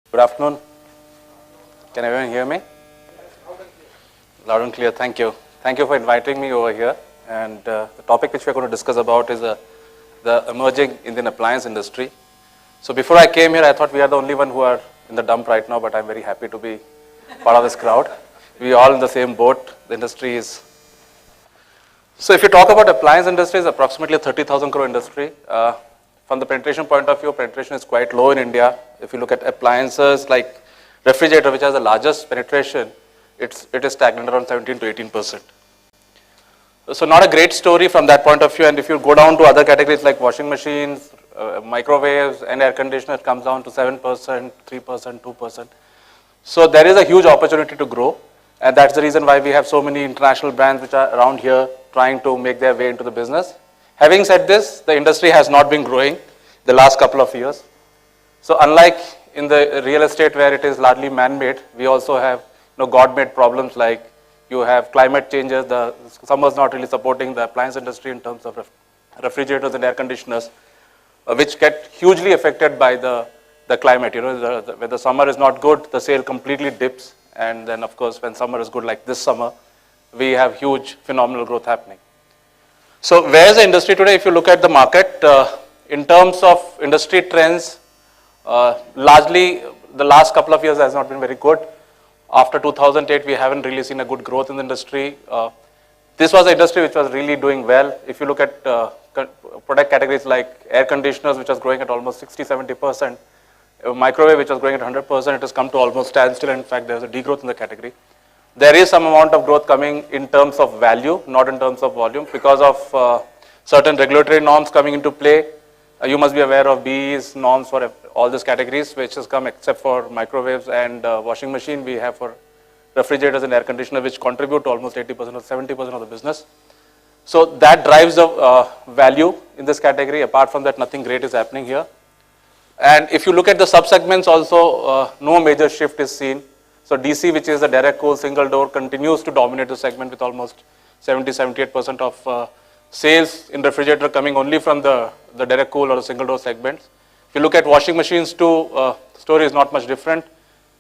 Good afternoon. Can everyone hear me? Loud and clear. Thank you. Thank you for inviting me over here. And the topic which we are going to discuss about is the emerging Indian appliance industry. So before I came here, I thought we are the only one who are in the dump right now, but I'm very happy to be part of this crowd. We are all in the same boat. The industry is. So if you talk about appliance industry, it's approximately a 30,000 crore industry. From the penetration point of view, penetration is quite low in India. If you look at appliances like refrigerator, which has the largest penetration, it is stagnant around 17 to 18%. So not a great story from that point of view. And if you go down to other categories like washing machines, microwaves, and air conditioner, it comes down to 7%, 3%, 2%. So there is a huge opportunity to grow. And that's the reason why we have so many international brands which are around here trying to make their way into the business. Having said this, the industry has not been growing the last couple of years. So unlike in the real estate where it is largely man-made, we also have God-made problems like you have climate changes, the summer's not really supporting the appliance industry in terms of refrigerators and air conditioners, which get hugely affected by the climate. When the summer is not good, the sale completely dips. And then of course, when summer is good like this summer, we have huge phenomenal growth happening. So where is the industry today? If you look at the market, in terms of industry trends, largely the last couple of years has not been very good. After 2008, we haven't really seen a good growth in the industry. This was an industry which was really doing well. If you look at product categories like air conditioners, which was growing at almost 60-70%, microwave, which was growing at 100%, it has come to almost standstill. In fact, there is a degrowth in the category. There is some amount of growth coming in terms of value, not in terms of volume, because of certain regulatory norms coming into play. You must be aware of BE's norms for all these categories, which has come except for microwaves and washing machine. We have for refrigerators and air conditioner, which contribute to almost 80% or 70% of the business. So that drives the value in this category. Apart from that, nothing great is happening here. And if you look at the sub-segments also, no major shift is seen. So DC, which is the direct cool single door, continues to dominate the segment with almost 70-78% of sales in refrigerator coming only from the direct cool or the single door segments. If you look at washing machines too, the story is not much different.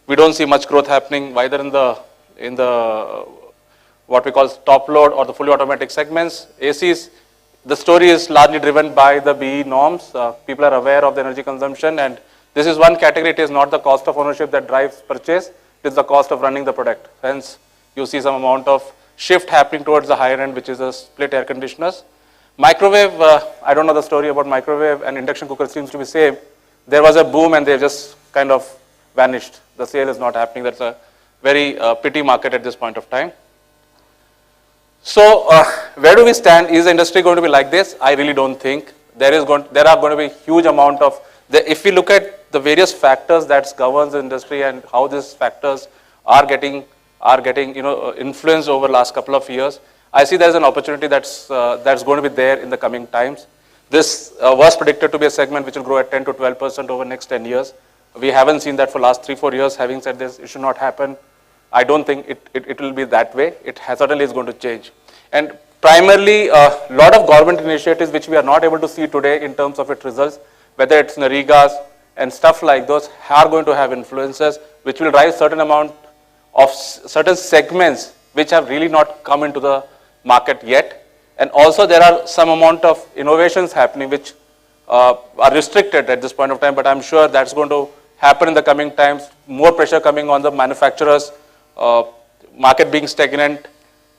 We don't see much growth happening either in the what we call top load or the fully automatic segments. ACs, the story is largely driven by the BE norms. People are aware of the energy consumption, and this is one category. It is not the cost of ownership that drives purchase. It is the cost of running the product. Hence, you see some amount of shift happening towards the higher end, which is the split air conditioners. Microwave, I don't know the story about microwave and induction cooker seems to be same. There was a boom and they just kind of vanished. The sale is not happening. That's a very pity market at this point of time. So where do we stand? Is the industry going to be like this? I really don't think. There are going to be huge amount of, if we look at the various factors that governs the industry and how these factors are getting influenced over the last couple of years, I see there's an opportunity that's going to be there in the coming times. This was predicted to be a segment which will grow at 10 to 12% over the next 10 years. We haven't seen that for the last 3-4 years. Having said this, it should not happen. I don't think it will be that way. It certainly is going to change. And primarily, a lot of government initiatives which we are not able to see today in terms of its results, whether it's Narigas and stuff like those, are going to have influences which will drive certain amount of certain segments which have really not come into the market yet. And also there are some amount of innovations happening which are restricted at this point of time, but I'm sure that's going to happen in the coming times. More pressure coming on the manufacturers, market being stagnant,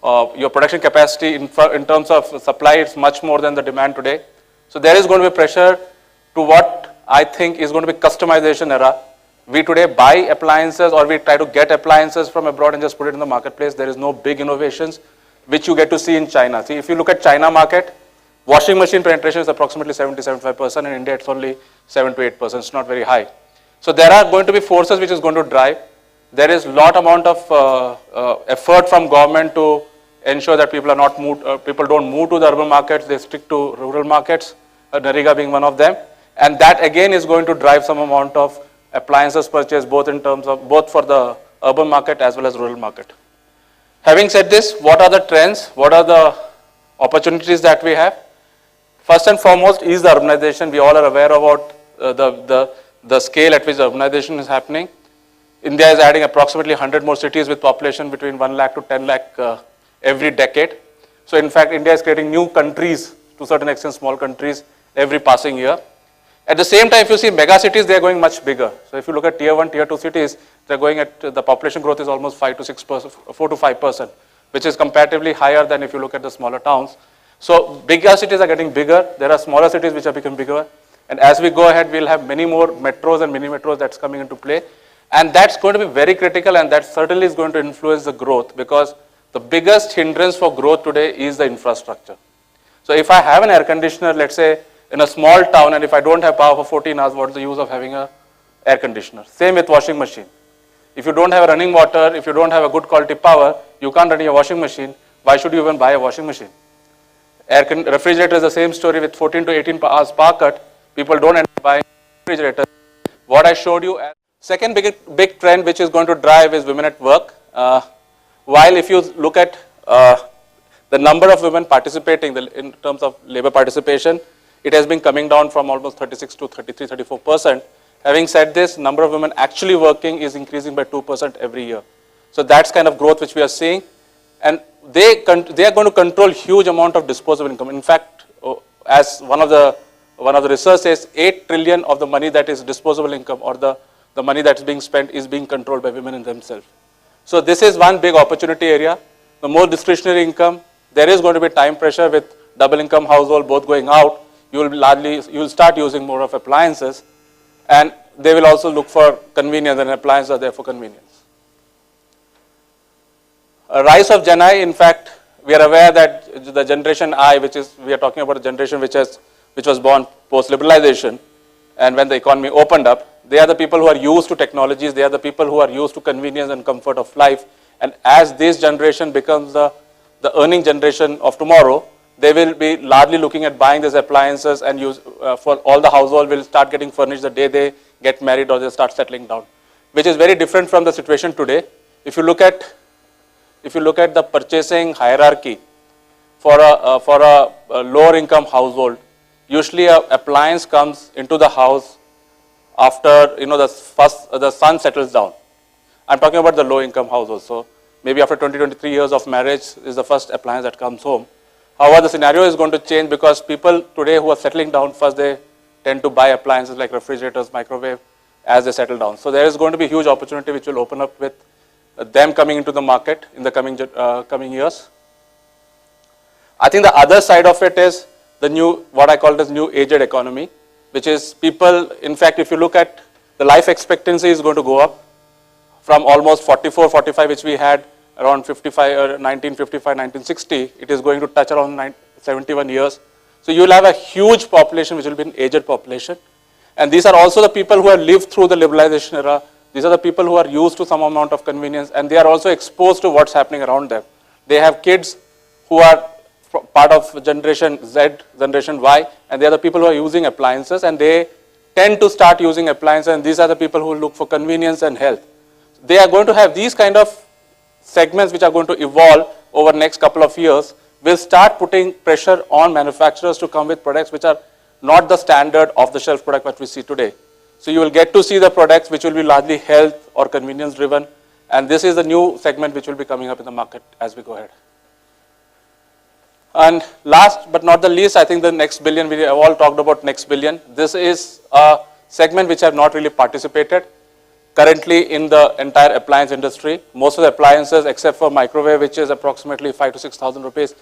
your production capacity in terms of supply is much more than the demand today. So there is going to be pressure to what I think is going to be customization era. We today buy appliances or we try to get appliances from abroad and just put it in the marketplace. There is no big innovations which you get to see in China. See, if you look at China market, washing machine penetration is approximately 70-75%. In India, it's only 7 to 8%. It's not very high. So there are going to be forces which is going to drive. There is lot amount of effort from government to ensure that people don't move to the urban markets. They stick to rural markets. Nariga being one of them, and that again is going to drive some amount of appliances purchase both for the urban market as well as rural market. Having said this, what are the trends? What are the opportunities that we have? First and foremost is the urbanization. We all are aware about the scale at which the urbanization is happening. India is adding approximately 100 more cities with population between 1 lakh to 10 lakh every decade. So in fact, India is creating new countries, to a certain extent small countries, every passing year. At the same time, if you see mega cities, they are going much bigger. So if you look at tier 1, tier 2 cities, they are going at, the population growth is almost 5 to 6%, 4 to 5%, which is comparatively higher than if you look at the smaller towns. So bigger cities are getting bigger. There are smaller cities which are becoming bigger. And as we go ahead, we'll have many more metros and mini metros that's coming into play. And that's going to be very critical, and that certainly is going to influence the growth, because the biggest hindrance for growth today is the infrastructure. So if I have an air conditioner, let's say in a small town, and if I don't have power for 14 hours, what's the use of having an air conditioner? Same with washing machine. If you don't have running water, if you don't have a good quality power, you can't run your washing machine. Why should you even buy a washing machine? Refrigerator is the same story with 14 to 18 hours power cut. People don't end up buying refrigerators. What I showed you as second big trend which is going to drive is women at work. While if you look at the number of women participating in terms of labor participation, it has been coming down from almost 36 to 33, 34%. Having said this, number of women actually working is increasing by 2% every year. So that's kind of growth which we are seeing. And they are going to control huge amount of disposable income. In fact, as one of the research says, 8 trillion of the money that is disposable income, or the money that's being spent, is being controlled by women in themselves. So this is one big opportunity area. The more discretionary income, there is going to be time pressure with double income household both going out. You will start using more of appliances, and they will also look for convenience, and appliances are there for convenience. A rise of Gen I, in fact, we are aware that the generation I, we are talking about a generation which was born post-liberalization, and when the economy opened up, they are the people who are used to technologies, they are the people who are used to convenience and comfort of life, and as this generation becomes the earning generation of tomorrow, they will be largely looking at buying these appliances and use for all the household will start getting furnished the day they get married or they start settling down, which is very different from the situation today. If you look at the purchasing hierarchy for a lower income household, usually an appliance comes into the house after the son settles down. I'm talking about the low income household. So maybe after 23 years of marriage is the first appliance that comes home. However, the scenario is going to change because people today who are settling down, first they tend to buy appliances like refrigerators, microwave as they settle down. So there is going to be a huge opportunity which will open up with them coming into the market in the coming years. I think the other side of it is the new, what I call this new aged economy, which is people, in fact, if you look at the life expectancy is going to go up from almost 44, 45, which we had around 1955, 1960, it is going to touch around 71 years. So you will have a huge population which will be an aged population. And these are also the people who have lived through the liberalization era. These are the people who are used to some amount of convenience, and they are also exposed to what's happening around them. They have kids who are part of generation Z, generation Y, and they are the people who are using appliances, and they tend to start using appliances, and these are the people who look for convenience and health. They are going to have these kind of segments which are going to evolve over the next couple of years, will start putting pressure on manufacturers to come with products which are not the standard off the shelf product that we see today. So you will get to see the products which will be largely health or convenience driven, and this is the new segment which will be coming up in the market as we go ahead. And last but not the least, I think the next billion, we have all talked about next billion. This is a segment which have not really participated currently in the entire appliance industry. Most of the appliances except for microwave, which is approximately 5,000 to 6,000 rupees,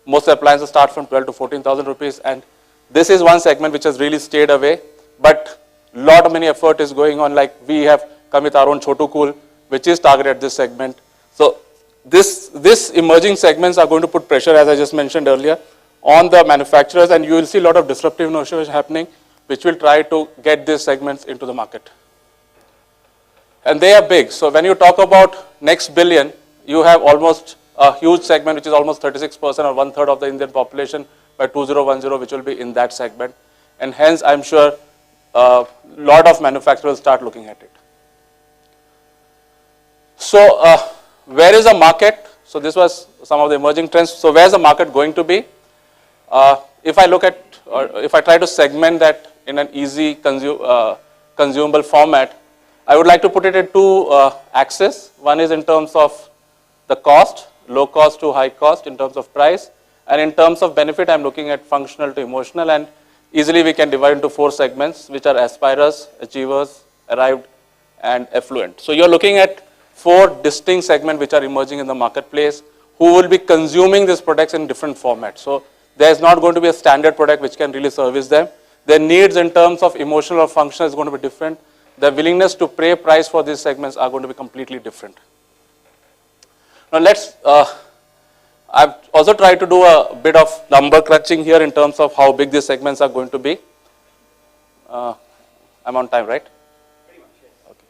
most of the appliances start from 12,000 to 14,000 rupees, and this is one segment which has really stayed away, but many effort is going on, like we have come with our own Chotu Cool, which is targeted at this segment. So this emerging segments are going to put pressure, as I just mentioned earlier, on the manufacturers, and you will see a lot of disruptive innovation happening, which will try to get these segments into the market. And they are big. So when you talk about next billion, you have almost a huge segment, which is almost 36% or 1/3 of the Indian population by 2010, which will be in that segment. And hence, I'm sure a lot of manufacturers will start looking at it. So where is the market? So this was some of the emerging trends. So where is the market going to be? If I look at, or if I try to segment that in an easy consumable format, I would like to put it in two axes. One is in terms of the cost, low cost to high cost in terms of price, and in terms of benefit, I'm looking at functional to emotional, and easily we can divide into four segments, which are aspirers, achievers, arrived, and affluent. So you're looking at four distinct segments which are emerging in the marketplace, who will be consuming these products in different formats. So there's not going to be a standard product which can really service them. Their needs in terms of emotional or functional is going to be different. The willingness to pay price for these segments are going to be completely different. Now I've also tried to do a bit of number crunching here in terms of how big these segments are going to be. I'm on time, right? Pretty much, yes. Okay.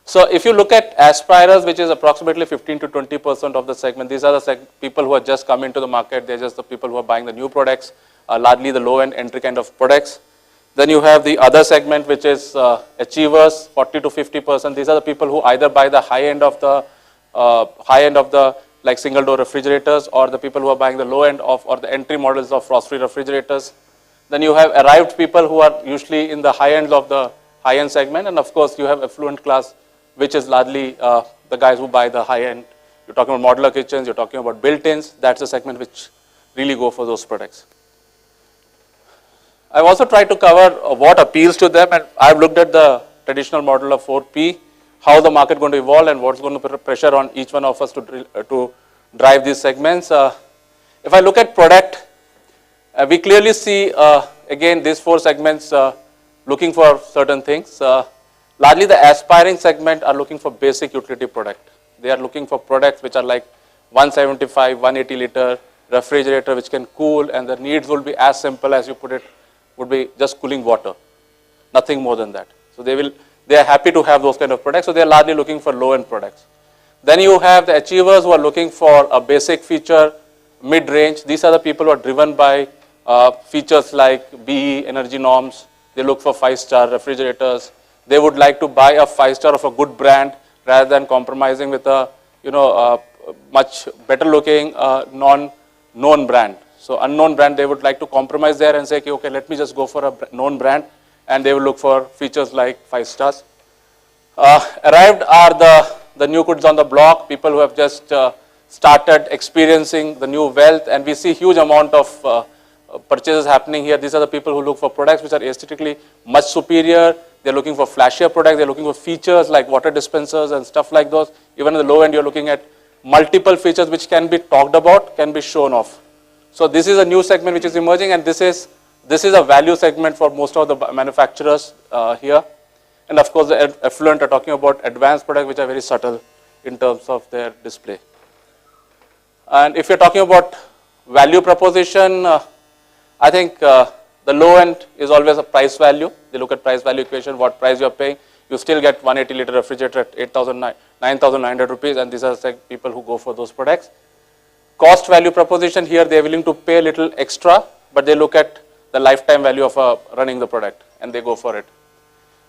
So if you look at aspirers, which is approximately 15 to 20% of the segment, these are the people who are just come into the market. They're just the people who are buying the new products, largely the low-end entry kind of products. Then you have the other segment, which is achievers, 40 to 50%. These are the people who either buy the high end of the like single door refrigerators, or the people who are buying the low end of or the entry models of frost-free refrigerators. Then you have arrived people who are usually in the high end of the high-end segment, and of course you have affluent class, which is largely the guys who buy the high end. You're talking about modular kitchens, you're talking about built-ins. That's the segment which really go for those products. I've also tried to cover what appeals to them, and I've looked at the traditional model of 4P, how the market is going to evolve and what's going to put pressure on each one of us to drive these segments. If I look at product, we clearly see, again, these four segments looking for certain things. Largely the aspiring segment are looking for basic utility product. They are looking for products which are like 175, 180 liter refrigerator which can cool, and the needs will be as simple as you put it, would be just cooling water, nothing more than that. So they are happy to have those kind of products, so they are largely looking for low-end products. Then you have the achievers who are looking for a basic feature, mid-range. These are the people who are driven by features like BE, energy norms. They look for 5-star refrigerators. They would like to buy a 5-star of a good brand rather than compromising with a much better looking non-known brand. So unknown brand, they would like to compromise there and say, okay, let me just go for a known brand, and they will look for features like 5 stars. Arrived are the new kids on the block, people who have just started experiencing the new wealth, and we see huge amount of purchases happening here. These are the people who look for products which are aesthetically much superior. They're looking for flashier products. They're looking for features like water dispensers and stuff like those. Even in the low end, you're looking at multiple features which can be talked about, can be shown off. So this is a new segment which is emerging, and this is a value segment for most of the manufacturers here. And of course, the affluent are talking about advanced products which are very subtle in terms of their display. And if you're talking about value proposition, I think the low end is always a price value. They look at price value equation, what price you're paying. You still get 180 liter refrigerator at 9,900 rupees, and these are the people who go for those products. Cost value proposition, here they're willing to pay a little extra, but they look at the lifetime value of running the product, and they go for it.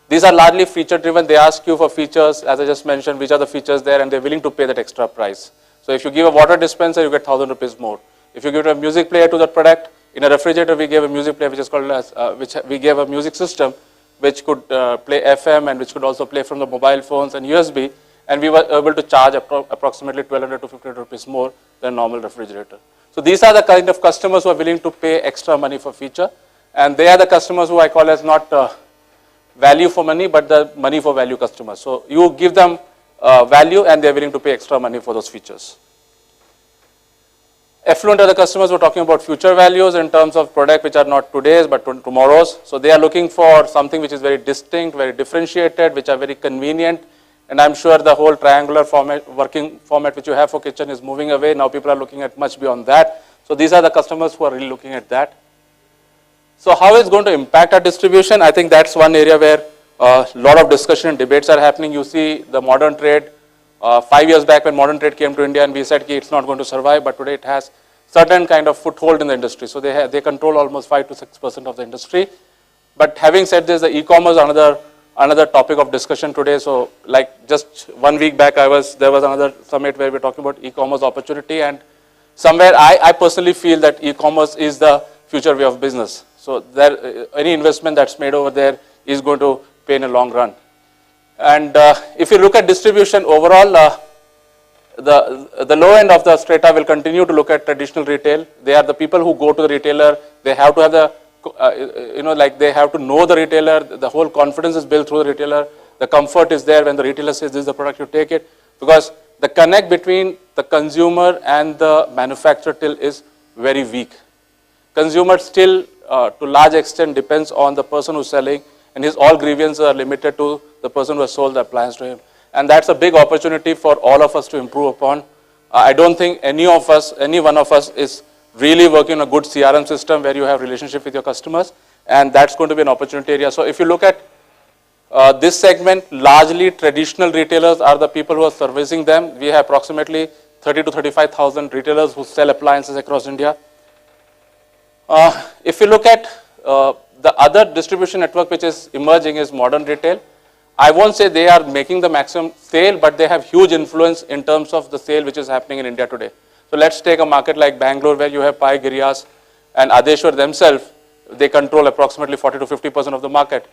These are largely feature driven. They ask you for features, as I just mentioned, which are the features there, and they're willing to pay that extra price. So if you give a water dispenser, you get 1,000 rupees more. If you give a music player to that product, in a refrigerator we gave a music player which is called as, we gave a music system which could play FM and which could also play from the mobile phones and USB, and we were able to charge approximately 1,200 to 1,500 rupees more than normal refrigerator. So these are the kind of customers who are willing to pay extra money for feature, and they are the customers who I call as not value for money, but the money for value customers. So you give them value, and they are willing to pay extra money for those features. Affluent are the customers who are talking about future values in terms of product which are not today's but tomorrow's. So they are looking for something which is very distinct, very differentiated, which are very convenient. And I'm sure the whole triangular format, working format which you have for kitchen is moving away. Now people are looking at much beyond that. So these are the customers who are really looking at that. So how is it going to impact our distribution? I think that's one area where a lot of discussion and debates are happening. You see the modern trade. 5 years back when modern trade came to India, and we said it's not going to survive, but today it has certain kind of foothold in the industry. So they control almost 5 to 6% of the industry. But having said this, the e-commerce another topic of discussion today. So like just 1 week back, there was another summit where we were talking about e-commerce opportunity, and somewhere I personally feel that e-commerce is the future way of business. So any investment that's made over there is going to pay in a long run. And if you look at distribution overall, the low end of the strata will continue to look at traditional retail. They are the people who go to the retailer. They have to have the, like they have to know the retailer. The whole confidence is built through the retailer. The comfort is there when the retailer says this is the product, you take it. Because the connect between the consumer and the manufacturer till is very weak. Consumer still, to large extent, depends on the person who's selling, and his all grievances are limited to the person who has sold the appliance to him. And that's a big opportunity for all of us to improve upon. I don't think any one of us is really working on a good CRM system where you have relationship with your customers, and that's going to be an opportunity area. So if you look at this segment, largely traditional retailers are the people who are servicing them. We have approximately 30 to 35,000 retailers who sell appliances across India. If you look at the other distribution network which is emerging is modern retail. I won't say they are making the maximum sale, but they have huge influence in terms of the sale which is happening in India today. So let's take a market like Bangalore, where you have Pai Girias and Adeshwar themselves. They control approximately 40 to 50% of the market.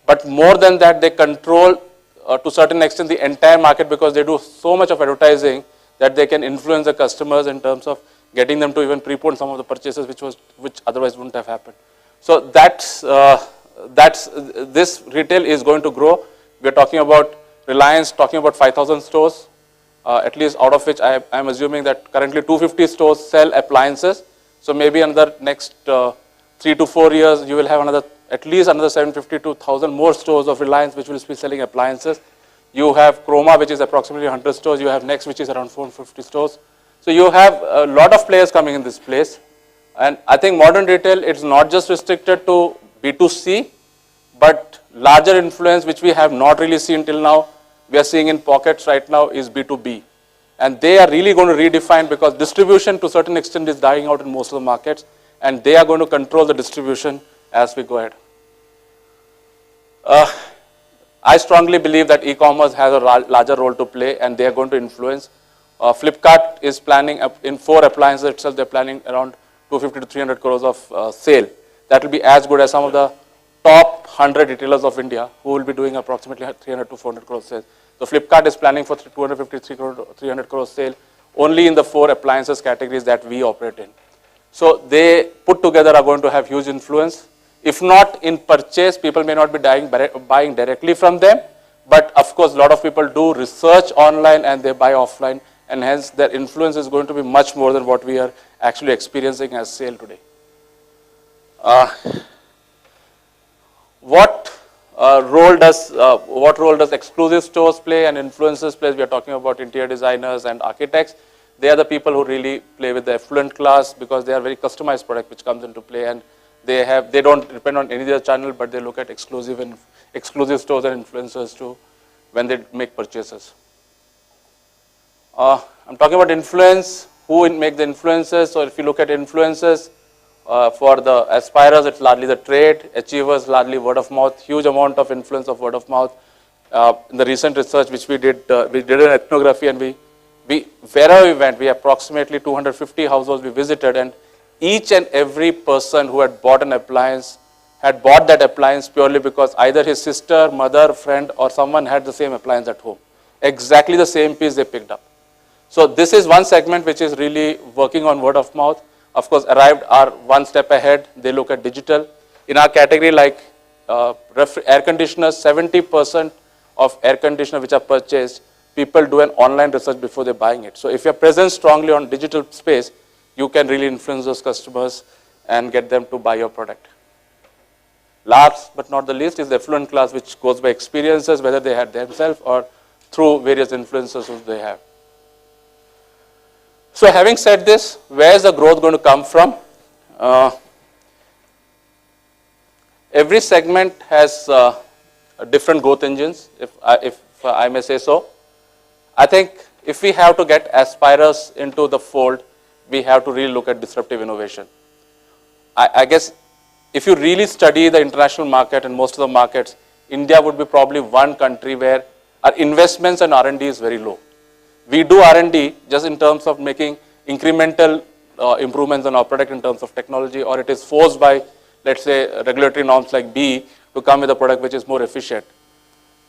But more than that, they control to a certain extent the entire market, because they do so much of advertising that they can influence the customers in terms of getting them to even prepone some of the purchases which otherwise wouldn't have happened. So this retail is going to grow. We're talking about Reliance, talking about 5,000 stores, at least out of which I'm assuming that currently 250 stores sell appliances. So maybe another next 3 to 4 years, you will have at least another 750 to 1,000 more stores of Reliance which will be selling appliances. You have Chroma, which is approximately 100 stores. You have Next, which is around 450 stores. So you have a lot of players coming in this place. And I think modern retail, it's not just restricted to B2C, but larger influence which we have not really seen till now, we are seeing in pockets right now, is B2B. And they are really going to redefine, because distribution to a certain extent is dying out in most of the markets, and they are going to control the distribution as we go ahead. I strongly believe that e-commerce has a larger role to play, and they are going to influence. Flipkart is planning, in 4 appliances itself, they're planning around 250 to 300 crores of sale. That will be as good as some of the top 100 retailers of India who will be doing approximately 300 to 400 crores sales. So Flipkart is planning for 250 to 300 crores sale only in the 4 appliances categories that we operate in. So they put together are going to have huge influence. If not in purchase, people may not be buying directly from them, but of course a lot of people do research online and they buy offline, and hence their influence is going to be much more than what we are actually experiencing as sale today. What role does exclusive stores play and influencers play? We are talking about interior designers and architects. They are the people who really play with the affluent class, because they are very customized product which comes into play, and they don't depend on any other channel, but they look at exclusive stores and influencers too when they make purchases. I'm talking about influence. Who make the influences? So if you look at influences, for the aspirers, it's largely the trade. Achievers, largely word of mouth. Huge amount of influence of word of mouth. In the recent research which we did an ethnography, and wherever we went, we approximately 250 households we visited, and each and every person who had bought an appliance had bought that appliance purely because either his sister, mother, friend, or someone had the same appliance at home. Exactly the same piece they picked up. So this is one segment which is really working on word of mouth. Of course, Arrived are one step ahead. They look at digital. In our category, like air conditioners, 70% of air conditioners which are purchased, people do an online research before they're buying it. So if you're present strongly on digital space, you can really influence those customers and get them to buy your product. Last but not the least is the affluent class, which goes by experiences, whether they had themselves or through various influencers who they have. So having said this, where is the growth going to come from? Every segment has different growth engines, if I may say so. I think if we have to get aspirers into the fold, we have to really look at disruptive innovation. I guess if you really study the international market and most of the markets, India would be probably one country where our investments in R&D is very low. We do R&D just in terms of making incremental improvements on our product in terms of technology, or it is forced by, let's say, regulatory norms like BE to come with a product which is more efficient.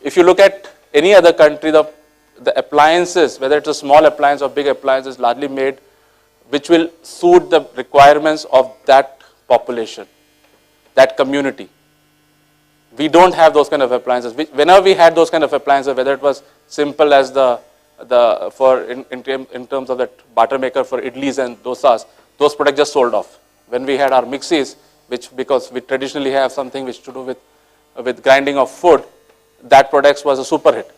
If you look at any other country, the appliances, whether it's a small appliance or big appliance, is largely made which will suit the requirements of that population, that community. We don't have those kind of appliances. Whenever we had those kind of appliances, whether it was simple as in terms of that batter maker for idlis and dosas, those products just sold off. When we had our mixies, because we traditionally have something which to do with grinding of food, that product was a super hit.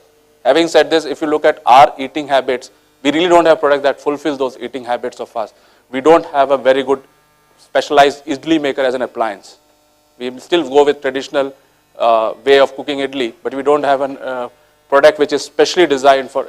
Having said this, if you look at our eating habits, we really don't have product that fulfills those eating habits of us. We don't have a very good specialized idli maker as an appliance. We still go with traditional way of cooking idli, but we don't have a product which is specially designed for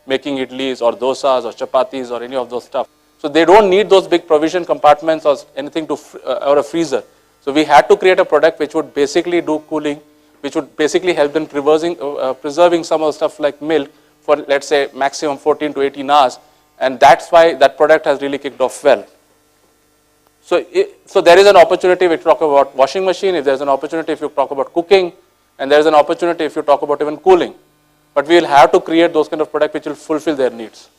making idlis or dosas or chapatis or any of those stuff. So they don't need those big provision compartments or anything or a freezer. So we had to create a product which would basically do cooling, which would basically help in preserving some of the stuff like milk for, let's say, maximum 14 to 18 hours. And that's why that product has really kicked off well. So there is an opportunity if you talk about washing machine, if there's an opportunity if you talk about cooking, and there's an opportunity if you talk about even cooling. But we will have to create those kind of products which will fulfill their needs.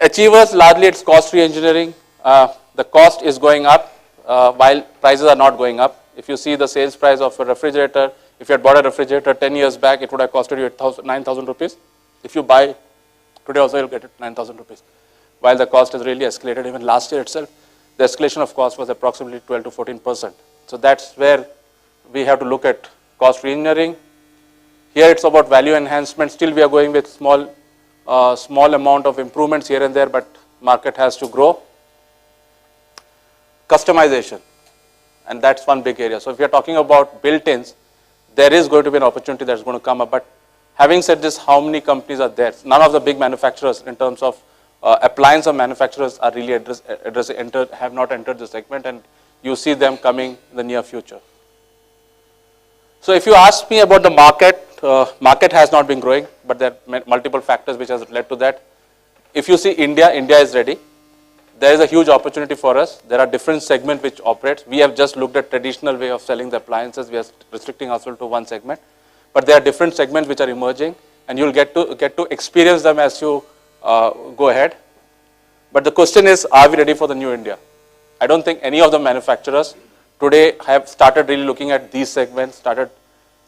Achievers, largely it's cost re-engineering. The cost is going up while prices are not going up. If you see the sales price of a refrigerator, if you had bought a refrigerator 10 years back, it would have costed you 9,000 rupees. If you buy today also, you'll get it 9,000 rupees. While the cost has really escalated, even last year itself, the escalation of cost was approximately 12 to 14%. So that's where we have to look at cost re-engineering. Here it's about value enhancement. Still we are going with small amount of improvements here and there, but market has to grow. Customization, and that's one big area. So if you're talking about built-ins, there is going to be an opportunity that's going to come up. But having said this, how many companies are there? None of the big manufacturers in terms of appliance or manufacturers are really have not entered the segment, and you see them coming in the near future. So if you ask me about the market has not been growing, but there are multiple factors which has led to that. If you see India is ready. There is a huge opportunity for us. There are different segments which operate. We have just looked at traditional way of selling the appliances. We are restricting ourselves to one segment. But there are different segments which are emerging, and you'll get to experience them as you go ahead. But the question is, are we ready for the new India? I don't think any of the manufacturers today have started really looking at these segments, started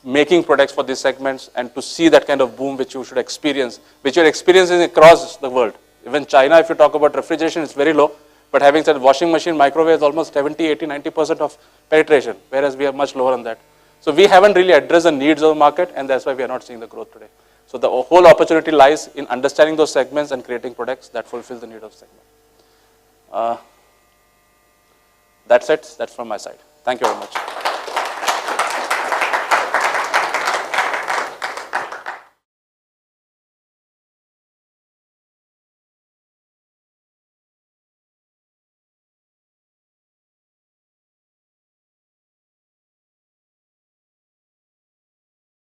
making products for these segments, and to see that kind of boom which you should experience, which you're experiencing across the world. Even China, if you talk about refrigeration, it's very low. But having said washing machine, microwave is almost 70, 80, 90% of penetration, whereas we are much lower than that. So we haven't really addressed the needs of the market, and that's why we are not seeing the growth today. So the whole opportunity lies in understanding those segments and creating products that fulfill the need of the segment. That's it. That's from my side. Thank you very much.